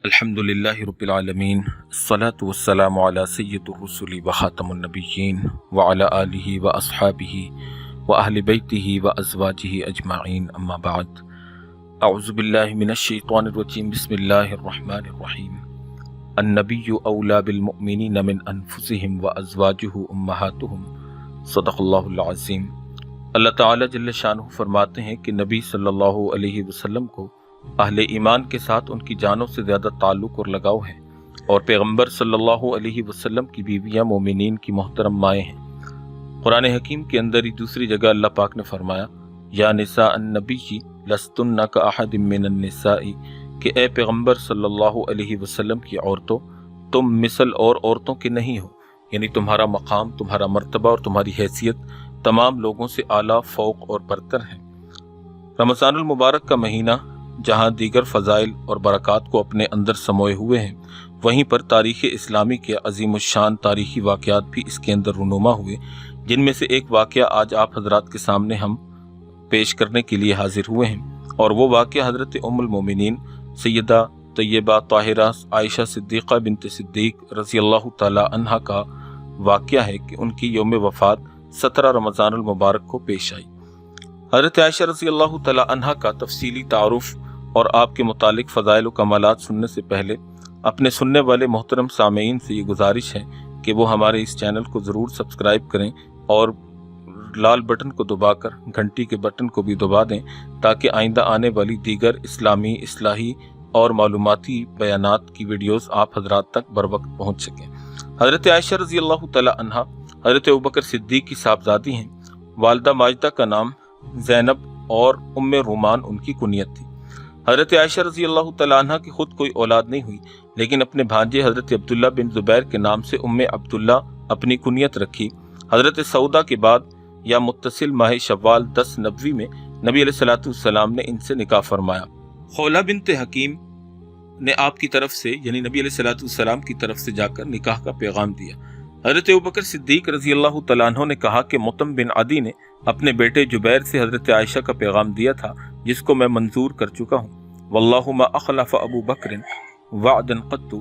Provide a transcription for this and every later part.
الحمدللہ رب العالمین الصلاة والسلام علی سید الرسل وخاتم النبیین وعلی آلہ واصحابہ واہل بیتہ وازواجہ اجمعین اما بعد اعوذ باللہ من الشیطان الرجیم بسم اللہ الرحمن الرحیم النبی اولا بالمؤمنین من انفسہم وازواجہ امہاتہم صدق اللہ العظیم۔ اللہ تعالیٰ جل شانہ فرماتے ہیں کہ نبی صلی اللہ علیہ وسلم کو اہل ایمان کے ساتھ ان کی جانوں سے زیادہ تعلق اور لگاؤ ہے، اور پیغمبر صلی اللہ علیہ وسلم کی بیویاں مومنین کی محترم مائیں ہیں۔ قرآن حکیم کے اندر ہی دوسری جگہ اللہ پاک نے فرمایا یا نساء النبی لستن کاحد من النساء، کہ اے پیغمبر صلی اللہ علیہ وسلم کی عورتوں تم مثل اور عورتوں کے نہیں ہو، یعنی تمہارا مقام، تمہارا مرتبہ اور تمہاری حیثیت تمام لوگوں سے اعلیٰ، فوق اور برتر ہے۔ رمضان المبارک کا مہینہ جہاں دیگر فضائل اور برکات کو اپنے اندر سموئے ہوئے ہیں، وہیں پر تاریخ اسلامی کے عظیم الشان تاریخی واقعات بھی اس کے اندر رونما ہوئے، جن میں سے ایک واقعہ آج آپ حضرات کے سامنے ہم پیش کرنے کے لیے حاضر ہوئے ہیں، اور وہ واقعہ حضرت ام المومنین سیدہ طیبہ طاہرہ عائشہ صدیقہ بنت صدیق رضی اللہ تعالی عنہا کا واقعہ ہے کہ ان کی یوم وفات 17 رمضان المبارک کو پیش آئی۔ حضرت عائشہ رضی اللہ تعالی عنہا کا تفصیلی تعارف اور آپ کے متعلق فضائل و کمالات سننے سے پہلے اپنے سننے والے محترم سامعین سے یہ گزارش ہے کہ وہ ہمارے اس چینل کو ضرور سبسکرائب کریں اور لال بٹن کو دبا کر گھنٹی کے بٹن کو بھی دبا دیں تاکہ آئندہ آنے والی دیگر اسلامی، اصلاحی اور معلوماتی بیانات کی ویڈیوز آپ حضرات تک بر وقت پہنچ سکیں۔ حضرت عائشہ رضی اللہ تعالی عنہا حضرت ابوبکر صدیق کی صاحبزادی ہیں۔ والدہ ماجدہ کا نام زینب اور ام رومان ان کی کنیت تھی۔ حضرت عائشہ رضی اللہ تعالیٰ عنہ کی خود کوئی اولاد نہیں ہوئی، لیکن اپنے بھانجے حضرت عبداللہ بن زبیر کے نام سے ام عبداللہ اپنی کنیت رکھی۔ حضرت سعودہ کے بعد یا متصل ماہ شوال 10 نبوی میں نبی علیہ الصلوۃ والسلام نے ان سے نکاح فرمایا۔ خولہ بنت حکیم نے آپ کی طرف سے یعنی نبی علیہ الصلوۃ والسلام کی طرف سے جا کر نکاح کا پیغام دیا۔ حضرت ابوبکر صدیق رضی اللہ تعالیٰ عنہ نے کہا کہ مطعم بن عدی نے اپنے بیٹے جبیر سے حضرت عائشہ کا پیغام دیا تھا، جس کو میں منظور کر چکا ہوں۔ واللہ ما اخلف ابو بکر وعدا قط،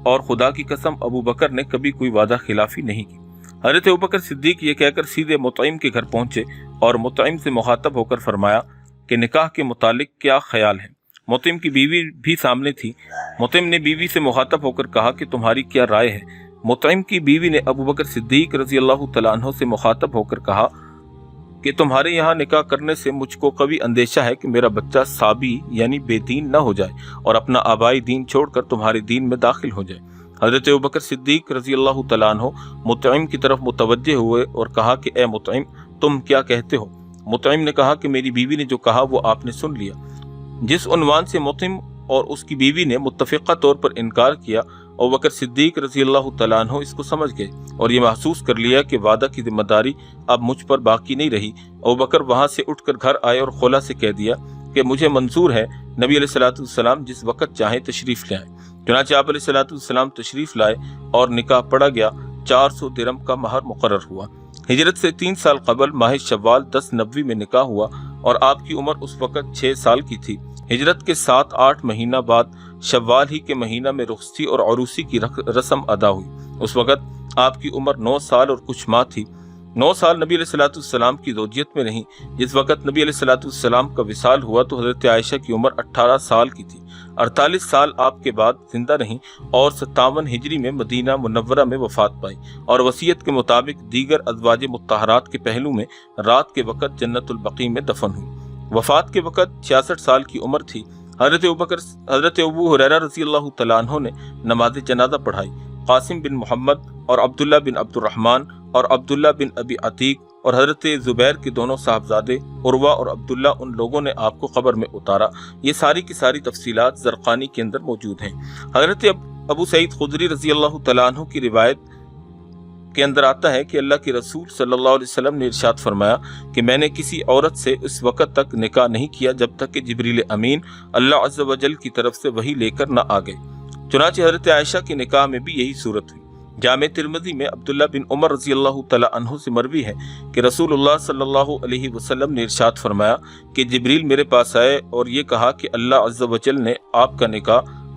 اور خدا کی قسم ابو بکر نے کبھی کوئی وعدہ خلافی نہیں کی۔ حضرت ابوبکر صدیق یہ کہہ کر سیدھے مطعم کے گھر پہنچے اور مطعم سے مخاطب ہو کر فرمایا کہ نکاح کے متعلق کیا خیال ہے۔ مطعم کی بیوی بھی سامنے تھی۔ مطعم نے بیوی سے مخاطب ہو کر کہا کہ تمہاری کیا رائے ہے؟ مطعم کی بیوی نے ابوبکر صدیق رضی اللہ تعالیٰ عنہ سے مخاطب ہو کر کہا کہ تمہارے یہاں نکاح کرنے سے مجھ کو قوی اندیشہ ہے کہ میرا بچہ صابی یعنی بے دین نہ ہو جائے اور اپنا آبائی دین چھوڑ کر تمہارے دین میں داخل ہو جائے۔ حضرت ابوبکر صدیق رضی اللہ تعالیٰ عنہ مطعم کی طرف متوجہ ہوئے اور کہا کہ اے مطعم، تم کیا کہتے ہو؟ مطعم نے کہا کہ میری بیوی نے جو کہا وہ آپ نے سن لیا۔ جس عنوان سے مطعم اور اس کی بیوی نے متفقہ طور پر انکار کیا، ابوبکر صدیق رضی اللہ تعالیٰ عنہ اس کو سمجھ گئے اور یہ محسوس کر لیا کہ وعدہ کی ذمہ داری اب مجھ پر باقی نہیں رہی۔ ابوبکر وہاں سے اٹھ کر گھر آئے اور خولہ سے کہہ دیا کہ مجھے منظور ہے، نبی علیہ الصلوۃ والسلام جس وقت چاہیں تشریف لے آئیں۔ چنانچہ آپ علیہ الصلوۃ والسلام تشریف لائے اور نکاح پڑھا گیا۔ 400 درہم کا مہر مقرر ہوا۔ ہجرت سے 3 سال قبل ماہ شوال 10 نبوی میں نکاح ہوا اور آپ کی عمر اس وقت 6 سال کی تھی۔ ہجرت کے 7-8 مہینہ بعد شوال ہی کے مہینہ میں رخصتی اور عروسی کی رسم ادا ہوئی۔ اس وقت آپ کی عمر 9 سال اور کچھ ماہ تھی۔ 9 سال نبی علیہ الصلوۃ والسلام کی زوجیت میں رہیں۔ جس وقت نبی علیہ الصلوۃ والسلام کا وصال ہوا تو حضرت عائشہ کی عمر 18 سال کی تھی۔ 48 سال آپ کے بعد زندہ رہیں اور 57 ہجری میں مدینہ منورہ میں وفات پائی، اور وصیت کے مطابق دیگر ازواج مطہرات کے پہلو میں رات کے وقت جنت البقیع میں دفن ہوئی۔ وفات کے وقت 66 سال کی عمر تھی۔ حضرت ابو ہریرہ رضی اللہ تعالیٰ عنہ نے نماز جنازہ پڑھائی۔ قاسم بن محمد اور عبداللہ بن عبد الرحمن اور عبداللہ بن ابی عتیق اور حضرت زبیر کے دونوں صاحبزادے عروہ اور عبداللہ، ان لوگوں نے آپ کو قبر میں اتارا۔ یہ ساری کی ساری تفصیلات زرقانی کے اندر موجود ہیں۔ حضرت ابو سعید خدری رضی اللہ تعالیٰ عنہ کی روایت کے اندر آتا ہے کہ اللہ کے رسول صلی اللہ علیہ وسلم نے ارشاد فرمایا کہ میں نے کسی عورت سے اس وقت تک نکاح نہیں کیا جب تک کہ جبریل امین اللہ عز و جل کی طرف سے وحی لے کر نہ آ گئے۔ چنانچہ حضرت عائشہ کے نکاح میں بھی یہی صورت ہوئی۔ جامع ترمذی میں عبداللہ بن عمر رضی اللہ تعالی عنہ سے مروی ہے کہ رسول اللہ صلی اللہ علیہ وسلم نے ارشاد فرمایا کہ جبریل میرے پاس آئے اور یہ کہا کہ اللہ عز و جل نے آپ کا نکاح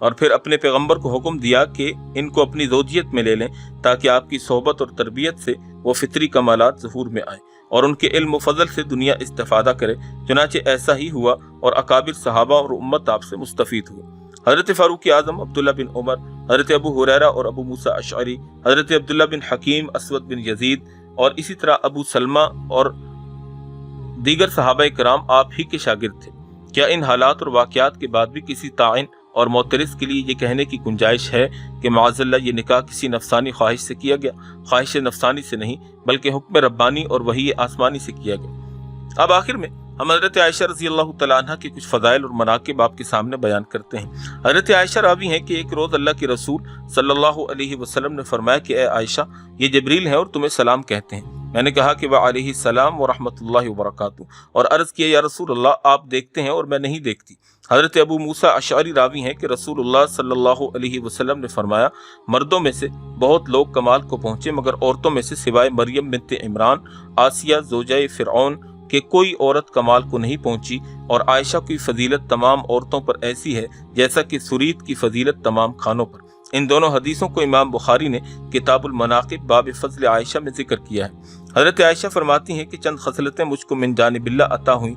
اور پھر اپنے پیغمبر کو حکم دیا کہ ان کو اپنی زوجیت میں لے لیں تاکہ آپ کی صحبت اور تربیت سے وہ فطری کمالات ظہور میں آئیں اور ان کے علم و فضل سے دنیا استفادہ کرے۔ چنانچہ ایسا ہی ہوا اور اکابر صحابہ اور امت آپ سے مستفید ہوئے۔ حضرت فاروق اعظم، عبداللہ بن عمر، حضرت ابو ہریرہ اور ابو موسیٰ اشعری، حضرت عبداللہ بن حکیم، اسود بن یزید اور اسی طرح ابو سلمہ اور دیگر صحابہ کرام آپ ہی کے شاگرد تھے۔ کیا ان حالات اور واقعات کے بعد بھی کسی طاعن اور معترض کے لیے یہ کہنے کی گنجائش ہے کہ معاذ اللہ یہ نکاح کسی نفسانی خواہش سے کیا گیا؟ خواہش نفسانی سے نہیں بلکہ حکم ربانی اور وحی آسمانی سے کیا گیا۔ اب آخر میں ہم حضرت عائشہ رضی اللہ تعالیٰ عنہ کے کچھ فضائل اور مناقب آپ کے سامنے بیان کرتے ہیں۔ حضرت عائشہ راوی ہیں کہ ایک روز اللہ کے رسول صلی اللہ علیہ وسلم نے فرمایا کہ اے عائشہ، یہ جبریل ہیں اور تمہیں سلام کہتے ہیں۔ میں نے کہا کہ وعلیہ السلام ورحمۃ اللہ وبرکاتہ، اور عرض کیا یا رسول اللہ آپ دیکھتے ہیں اور میں نہیں دیکھتی۔ حضرت ابو موسیٰ اشعری راوی ہیں کہ رسول اللہ صلی اللہ علیہ وسلم نے فرمایا مردوں میں سے بہت لوگ کمال کو پہنچے مگر عورتوں میں سے سوائے مریم بنت عمران، آسیہ زوجہ فرعون کہ کوئی عورت کمال کو نہیں پہنچی، اور عائشہ کی فضیلت تمام عورتوں پر ایسی ہے جیسا کہ سرید کی فضیلت تمام کھانوں پر۔ ان دونوں حدیثوں کو امام بخاری نے کتاب المناقب باب فضل عائشہ میں ذکر کیا ہے۔ حضرت عائشہ فرماتی ہیں کہ چند خصلتیں مجھ کو من جانب اللہ عطا ہوئیں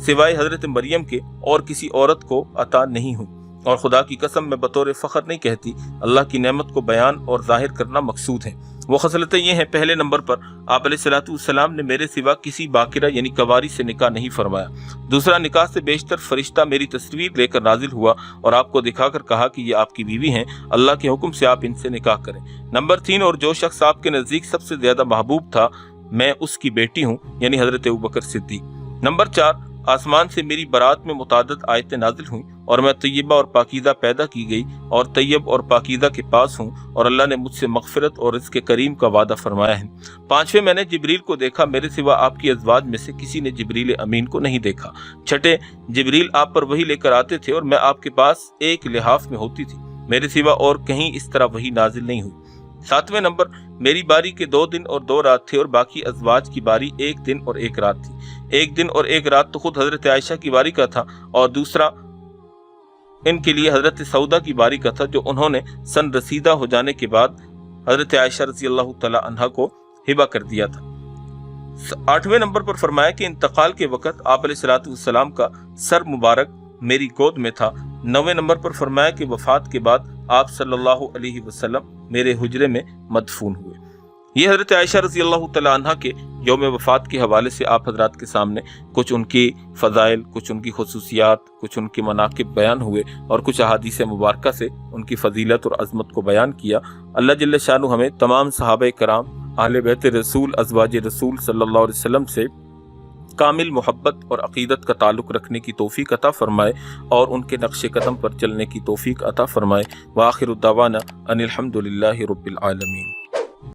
سوائے حضرت مریم کے اور کسی عورت کو عطا نہیں ہوئی، اور خدا کی قسم میں بطور فخر نہیں کہتی، اللہ کی نعمت کو بیان اور ظاہر کرنا مقصود ہے۔ وہ خصلتیں یہ ہیں، پہلے نمبر پر آپ علیہ السلام نے میرے سوا کسی باکرہ یعنی کواری سے نکاح نہیں فرمایا۔ دوسرا، نکاح سے بیشتر فرشتہ میری تصویر لے کر نازل ہوا اور آپ کو دکھا کر کہا کہ یہ آپ کی بیوی ہیں، اللہ کے حکم سے آپ ان سے نکاح کریں۔ نمبر 3، اور جو شخص آپ کے نزدیک سب سے زیادہ محبوب تھا میں اس کی بیٹی ہوں، یعنی حضرت ابوبکر صدیق۔ نمبر 4، آسمان سے میری برات میں متعدد آیتیں نازل ہوئیں اور میں طیبہ اور پاکیزہ پیدا کی گئی اور طیب اور پاکیزہ کے پاس ہوں، اور اللہ نے مجھ سے مغفرت اور رزق کریم کا وعدہ فرمایا ہے۔ 5، میں نے جبریل کو دیکھا، میرے سوا آپ کی ازواج میں سے کسی نے جبریل امین کو نہیں دیکھا۔ 6، جبریل آپ پر وحی لے کر آتے تھے اور میں آپ کے پاس ایک لحاف میں ہوتی تھی، میرے سوا اور کہیں اس طرح وحی نازل نہیں ہوئی۔ 7 نمبر، میری باری کے 2 دن اور 2 رات تھے اور باقی ازواج کی باری 1 دن اور 1 رات تھی۔ 1 دن اور 1 رات تو خود حضرت عائشہ کی باری کا تھا، اور دوسرا ان کے لیے حضرت سودا کی باری کا تھا، جو انہوں نے سن رسیدہ ہو جانے کے بعد حضرت عائشہ رضی اللہ تعالی عنہا کو ہبہ کر دیا تھا۔ 8 نمبر پر فرمایا کہ انتقال کے وقت آپ علیہ السلام کا سر مبارک میری گود میں تھا۔ 9 نمبر پر فرمایا کہ وفات کے بعد آپ صلی اللہ علیہ وسلم میرے حجرے میں مدفون ہوئے۔ یہ حضرت عائشہ رضی اللہ تعالی عنہا کے یوم وفات کے حوالے سے آپ حضرات کے سامنے کچھ ان کی فضائل، کچھ ان کی خصوصیات، کچھ ان کے مناقب بیان ہوئے اور کچھ احادیث مبارکہ سے ان کی فضیلت اور عظمت کو بیان کیا۔ اللہ جل شانہ ہمیں تمام صحابہ کرام، اہل بیت رسول، ازواج رسول صلی اللہ علیہ وسلم سے کامل محبت اور عقیدت کا تعلق رکھنے کی توفیق عطا فرمائے اور ان کے نقش قدم پر چلنے کی توفیق عطا فرمائے۔ وآخر الدعوانا ان الحمد للہ رب العالمین۔